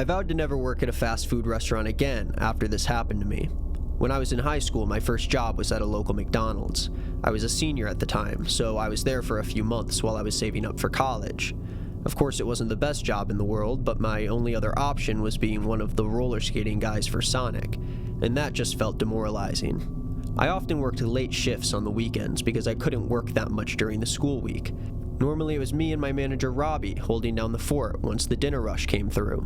I vowed to never work at a fast food restaurant again after this happened to me. When I was in high school, my first job was at a local McDonald's. I was a senior at the time, so I was there for a few months while I was saving up for college. Of course, it wasn't the best job in the world, but my only other option was being one of the roller skating guys for Sonic, and that just felt demoralizing. I often worked late shifts on the weekends because I couldn't work that much during the school week. Normally it was me and my manager Robbie holding down the fort once the dinner rush came through.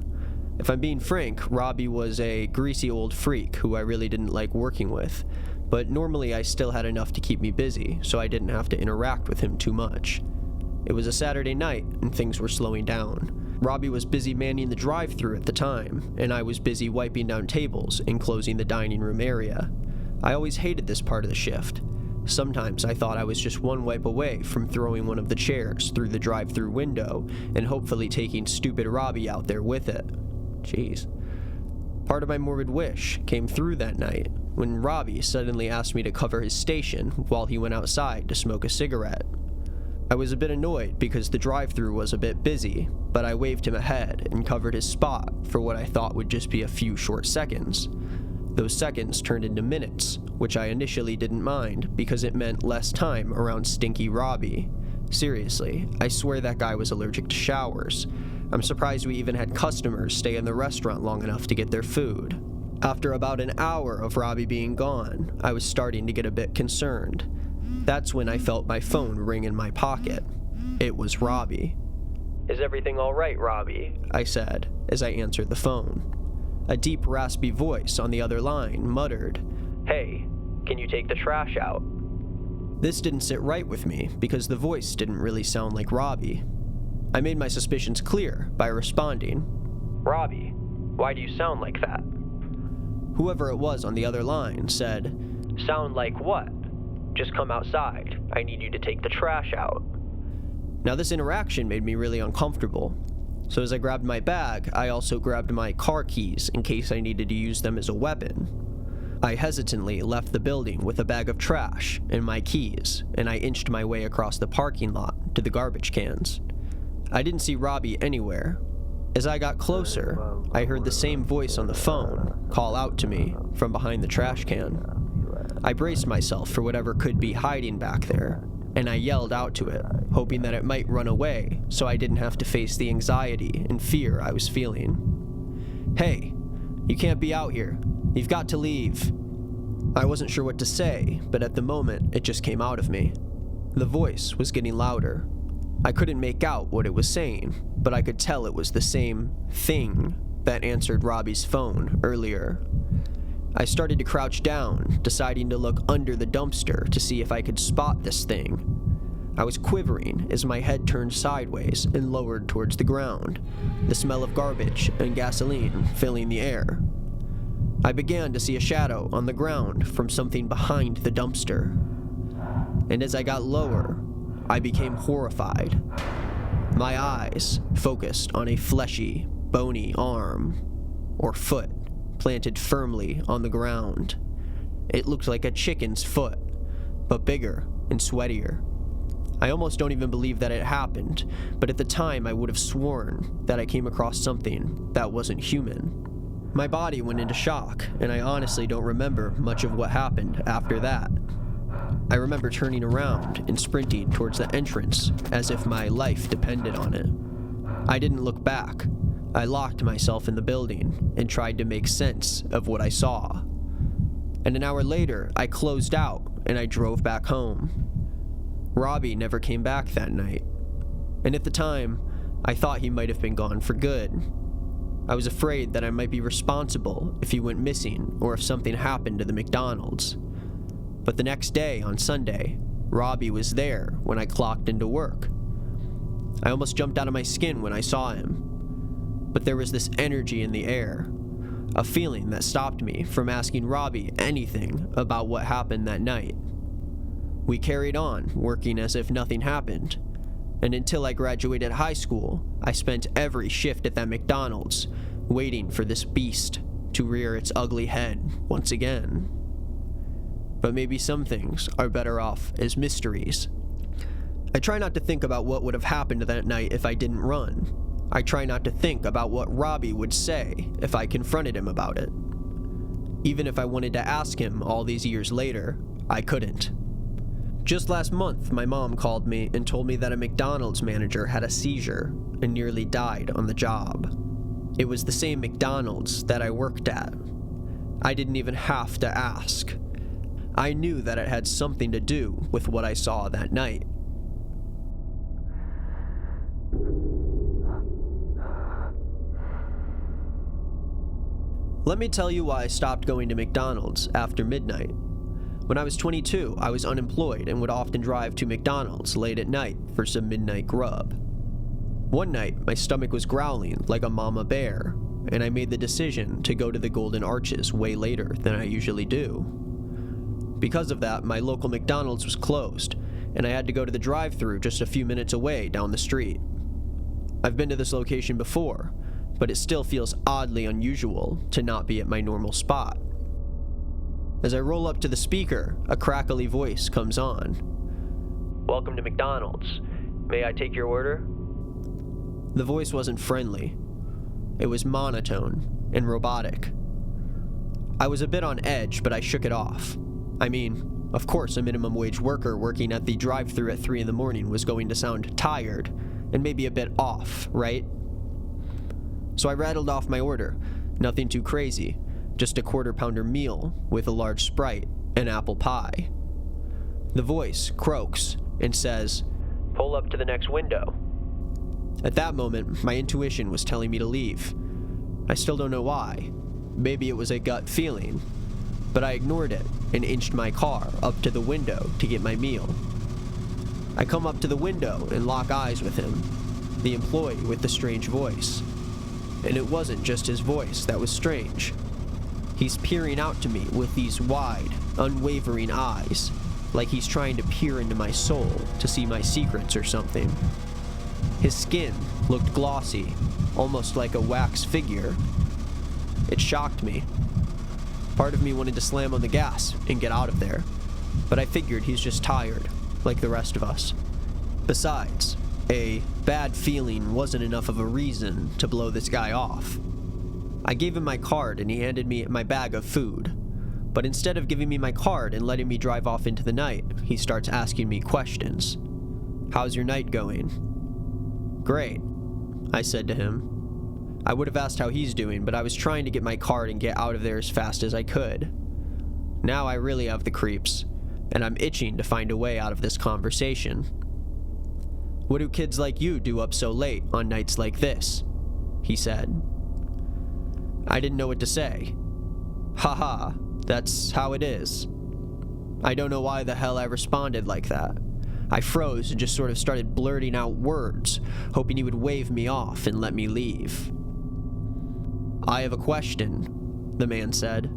If I'm being frank, Robbie was a greasy old freak who I really didn't like working with, but normally I still had enough to keep me busy, so I didn't have to interact with him too much. It was a Saturday night, and things were slowing down. Robbie was busy manning the drive-thru at the time, and I was busy wiping down tables and closing the dining room area. I always hated this part of the shift. Sometimes I thought I was just one wipe away from throwing one of the chairs through the drive-thru window and hopefully taking stupid Robbie out there with it. Jeez. Part of my morbid wish came through that night when Robbie suddenly asked me to cover his station while he went outside to smoke a cigarette. I was a bit annoyed because the drive-thru was a bit busy, but I waved him ahead and covered his spot for what I thought would just be a few short seconds. Those seconds turned into minutes, which I initially didn't mind because it meant less time around stinky Robbie. Seriously, I swear that guy was allergic to showers. I'm surprised we even had customers stay in the restaurant long enough to get their food. After about an hour of Robbie being gone, I was starting to get a bit concerned. That's when I felt my phone ring in my pocket. It was Robbie. "Is everything all right, Robbie?" I said as I answered the phone. A deep, raspy voice on the other line muttered, "Hey, can you take the trash out?" This didn't sit right with me because the voice didn't really sound like Robbie. I made my suspicions clear by responding, "Robbie, why do you sound like that?" Whoever it was on the other line said, "Sound like what? Just come outside. I need you to take the trash out." Now this interaction made me really uncomfortable. So as I grabbed my bag, I also grabbed my car keys in case I needed to use them as a weapon. I hesitantly left the building with a bag of trash and my keys, and I inched my way across the parking lot to the garbage cans. I didn't see Robbie anywhere. As I got closer, I heard the same voice on the phone call out to me from behind the trash can. I braced myself for whatever could be hiding back there, and I yelled out to it, hoping that it might run away so I didn't have to face the anxiety and fear I was feeling. "Hey, you can't be out here. You've got to leave." I wasn't sure what to say, but at the moment, it just came out of me. The voice was getting louder. I couldn't make out what it was saying, but I could tell it was the same thing that answered Robbie's phone earlier. I started to crouch down, deciding to look under the dumpster to see if I could spot this thing. I was quivering as my head turned sideways and lowered towards the ground, the smell of garbage and gasoline filling the air. I began to see a shadow on the ground from something behind the dumpster. And as I got lower, I became horrified. My eyes focused on a fleshy, bony arm, or foot, planted firmly on the ground. It looked like a chicken's foot, but bigger and sweatier. I almost don't even believe that it happened, but at the time I would have sworn that I came across something that wasn't human. My body went into shock, and I honestly don't remember much of what happened after that. I remember turning around and sprinting towards the entrance as if my life depended on it. I didn't look back. I locked myself in the building and tried to make sense of what I saw. And an hour later, I closed out and I drove back home. Robbie never came back that night. And at the time, I thought he might have been gone for good. I was afraid that I might be responsible if he went missing or if something happened to the McDonald's. But the next day, on Sunday, Robbie was there when I clocked into work. I almost jumped out of my skin when I saw him. But there was this energy in the air, a feeling that stopped me from asking Robbie anything about what happened that night. We carried on, working as if nothing happened. And until I graduated high school, I spent every shift at that McDonald's, waiting for this beast to rear its ugly head once again. But maybe some things are better off as mysteries. I try not to think about what would have happened that night if I didn't run. I try not to think about what Robbie would say if I confronted him about it. Even if I wanted to ask him all these years later, I couldn't. Just last month, my mom called me and told me that a McDonald's manager had a seizure and nearly died on the job. It was the same McDonald's that I worked at. I didn't even have to ask. I knew that it had something to do with what I saw that night. Let me tell you why I stopped going to McDonald's after midnight. When I was 22, I was unemployed and would often drive to McDonald's late at night for some midnight grub. One night, my stomach was growling like a mama bear, and I made the decision to go to the Golden Arches way later than I usually do. Because of that, my local McDonald's was closed, and I had to go to the drive-thru just a few minutes away down the street. I've been to this location before, but it still feels oddly unusual to not be at my normal spot. As I roll up to the speaker, a crackly voice comes on. "Welcome to McDonald's. May I take your order?" The voice wasn't friendly. It was monotone and robotic. I was a bit on edge, but I shook it off. I mean, of course a minimum wage worker working at the drive-thru at 3 in the morning was going to sound tired and maybe a bit off, right? So I rattled off my order. Nothing too crazy, just a quarter-pounder meal with a large Sprite and apple pie. The voice croaks and says, "Pull up to the next window." At that moment, my intuition was telling me to leave. I still don't know why. Maybe it was a gut feeling, but I ignored it and inched my car up to the window to get my meal. I come up to the window and lock eyes with him, the employee with the strange voice. And it wasn't just his voice that was strange. He's peering out to me with these wide, unwavering eyes, like he's trying to peer into my soul to see my secrets or something. His skin looked glossy, almost like a wax figure. It shocked me. Part of me wanted to slam on the gas and get out of there, but I figured he's just tired, like the rest of us. Besides, a bad feeling wasn't enough of a reason to blow this guy off. I gave him my card and he handed me my bag of food. But instead of giving me my card and letting me drive off into the night, he starts asking me questions. "How's your night going?" "Great," I said to him. I would have asked how he's doing, but I was trying to get my card and get out of there as fast as I could. Now I really have the creeps, and I'm itching to find a way out of this conversation. "What do kids like you do up so late on nights like this?" he said. I didn't know what to say. Haha, that's how it is. I don't know why the hell I responded like that. I froze and just sort of started blurting out words, hoping he would wave me off and let me leave. "I have a question," the man said.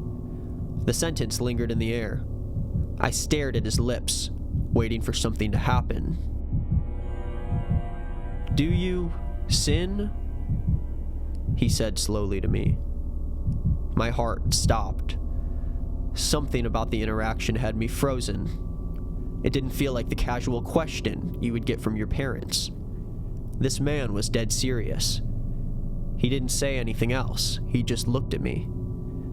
The sentence lingered in the air. I stared at his lips, waiting for something to happen. "Do you sin?" he said slowly to me. My heart stopped. Something about the interaction had me frozen. It didn't feel like the casual question you would get from your parents. This man was dead serious. He didn't say anything else. He just looked at me,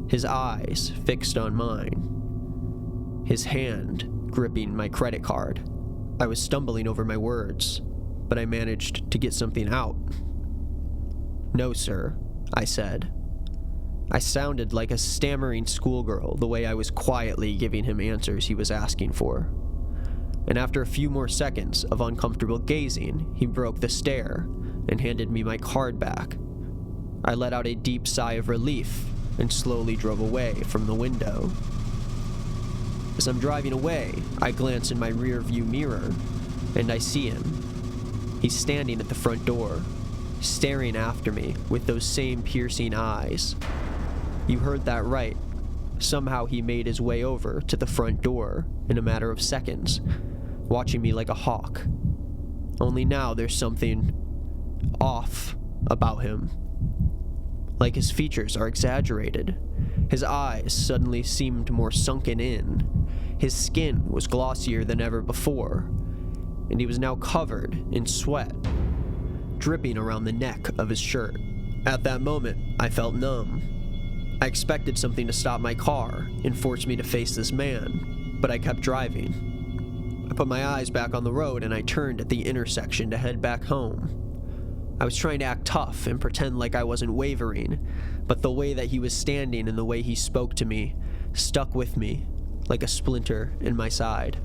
his eyes fixed on mine, his hand gripping my credit card. I was stumbling over my words, but I managed to get something out. "No, sir," I said. I sounded like a stammering schoolgirl the way I was quietly giving him answers he was asking for. And after a few more seconds of uncomfortable gazing, he broke the stare and handed me my card back. I let out a deep sigh of relief and slowly drove away from the window. As I'm driving away, I glance in my rear-view mirror, and I see him. He's standing at the front door, staring after me with those same piercing eyes. You heard that right. Somehow he made his way over to the front door in a matter of seconds, watching me like a hawk. Only now there's something off about him. Like his features are exaggerated. His eyes suddenly seemed more sunken in. His skin was glossier than ever before, and he was now covered in sweat, dripping around the neck of his shirt. At that moment, I felt numb. I expected something to stop my car and force me to face this man, but I kept driving. I put my eyes back on the road and I turned at the intersection to head back home. I was trying to act tough and pretend like I wasn't wavering, but the way that he was standing and the way he spoke to me stuck with me like a splinter in my side.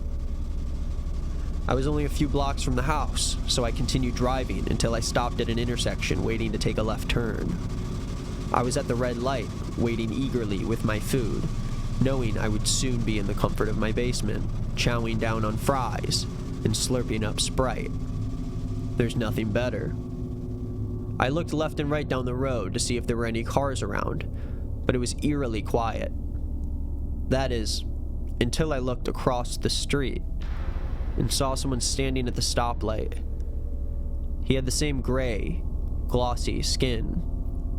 I was only a few blocks from the house, so I continued driving until I stopped at an intersection waiting to take a left turn. I was at the red light, waiting eagerly with my food, knowing I would soon be in the comfort of my basement, chowing down on fries and slurping up Sprite. There's nothing better. I looked left and right down the road to see if there were any cars around, but it was eerily quiet. That is, until I looked across the street and saw someone standing at the stoplight. He had the same gray, glossy skin.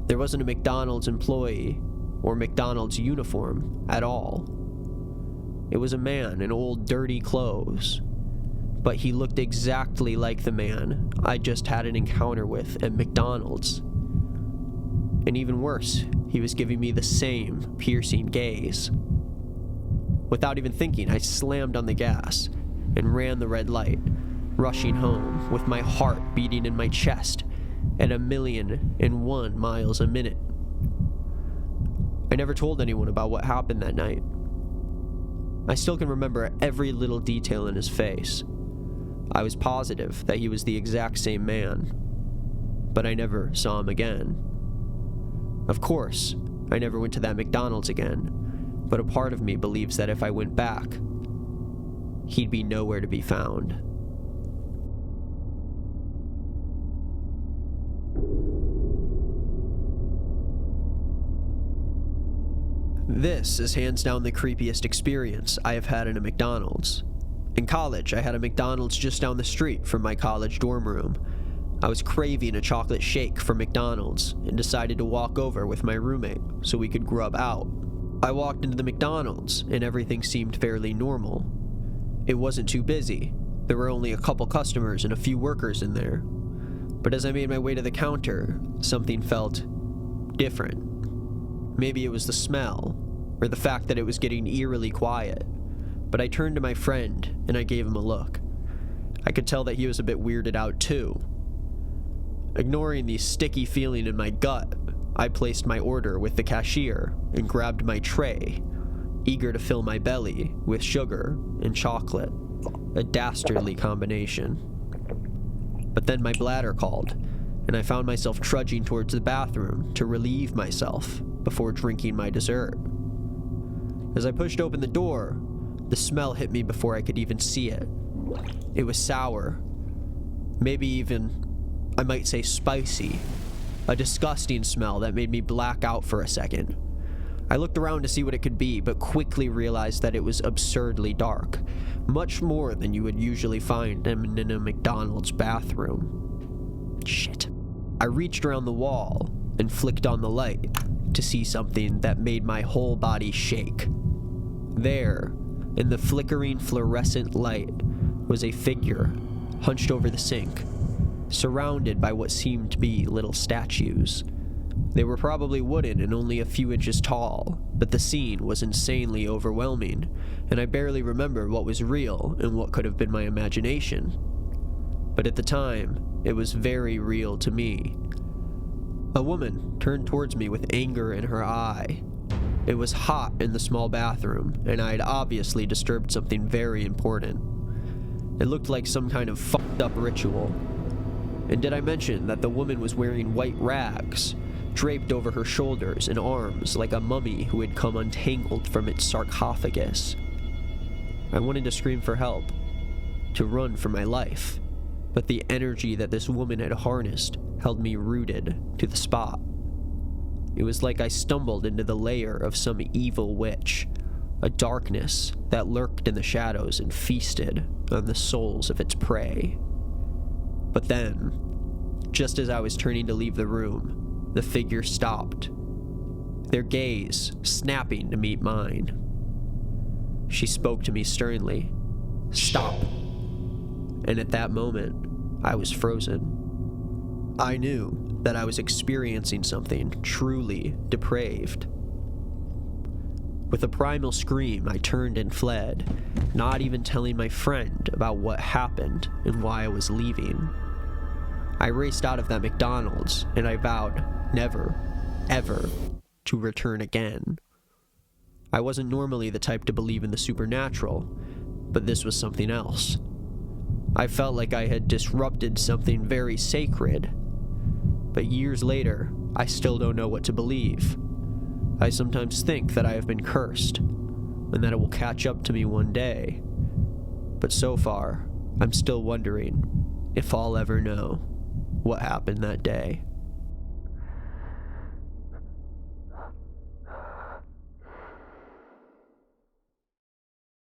There wasn't a McDonald's employee or McDonald's uniform at all. It was a man in old dirty clothes, but he looked exactly like the man I just had an encounter with at McDonald's. And even worse, he was giving me the same piercing gaze. Without even thinking, I slammed on the gas and ran the red light, rushing home with my heart beating in my chest at 1,000,001 miles a minute. I never told anyone about what happened that night. I still can remember every little detail in his face. I was positive that he was the exact same man, but I never saw him again. Of course, I never went to that McDonald's again, but a part of me believes that if I went back, he'd be nowhere to be found. This is hands down the creepiest experience I have had in a McDonald's. In college, I had a McDonald's just down the street from my college dorm room. I was craving a chocolate shake from McDonald's and decided to walk over with my roommate so we could grub out. I walked into the McDonald's and everything seemed fairly normal. It wasn't too busy. There were only a couple customers and a few workers in there. But as I made my way to the counter, something felt different. Maybe it was the smell, or the fact that it was getting eerily quiet. But I turned to my friend and I gave him a look. I could tell that he was a bit weirded out too. Ignoring the sticky feeling in my gut, I placed my order with the cashier and grabbed my tray, eager to fill my belly with sugar and chocolate, a dastardly combination. But then my bladder called, and I found myself trudging towards the bathroom to relieve myself before drinking my dessert. As I pushed open the door, the smell hit me before I could even see it. It was sour, maybe even, I might say, spicy, a disgusting smell that made me black out for a second. I looked around to see what it could be, but quickly realized that it was absurdly dark, much more than you would usually find in a McDonald's bathroom. Shit. I reached around the wall and flicked on the light to see something that made my whole body shake. There, in the flickering fluorescent light, was a figure hunched over the sink, surrounded by what seemed to be little statues. They were probably wooden and only a few inches tall, but the scene was insanely overwhelming, and I barely remember what was real and what could have been my imagination. But at the time, it was very real to me. A woman turned towards me with anger in her eye. It was hot in the small bathroom, and I had obviously disturbed something very important. It looked like some kind of fucked up ritual. And did I mention that the woman was wearing white rags, draped over her shoulders and arms like a mummy who had come untangled from its sarcophagus? I wanted to scream for help, to run for my life, but the energy that this woman had harnessed held me rooted to the spot. It was like I stumbled into the lair of some evil witch, a darkness that lurked in the shadows and feasted on the souls of its prey. But then, just as I was turning to leave the room, the figure stopped, their gaze snapping to meet mine. She spoke to me sternly. "Stop." And at that moment, I was frozen. I knew that I was experiencing something truly depraved. With a primal scream, I turned and fled, not even telling my friend about what happened and why I was leaving. I raced out of that McDonald's, and I vowed never, ever to return again. I wasn't normally the type to believe in the supernatural, but this was something else. I felt like I had disrupted something very sacred. But years later, I still don't know what to believe. I sometimes think that I have been cursed, and that it will catch up to me one day. But so far, I'm still wondering if I'll ever know what happened that day.